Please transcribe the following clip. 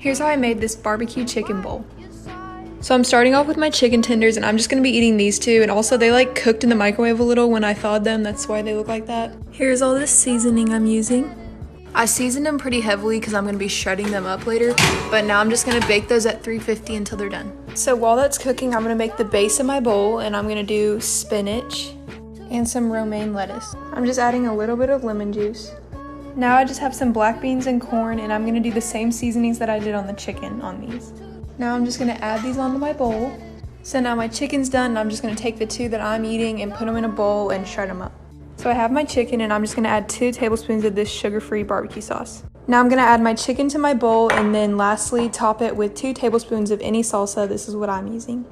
Here's how I made this barbecue chicken bowl. So I'm starting off with my chicken tenders, and I'm just gonna be eating these two, and also they like cooked in the microwave a little when I thawed them, that's why they look like that. Here's all this seasoning I'm using. I seasoned them pretty heavily because I'm gonna be shredding them up later, but now I'm just gonna bake those at 350 until they're done. So while that's cooking, I'm gonna make the base of my bowl, and I'm gonna do spinach and some romaine lettuce. I'm just adding a little bit of lemon juice. Now I just have some black beans and corn, and I'm gonna do the same seasonings that I did on the chicken on these. Now I'm just gonna add these onto my bowl. So now my chicken's done, and I'm just gonna take the two that I'm eating and put them in a bowl and shred them up. So I have my chicken, and I'm just gonna add 2 tablespoons of this sugar-free barbecue sauce. Now I'm gonna add my chicken to my bowl, and then lastly top it with 2 tablespoons of any salsa. This is what I'm using.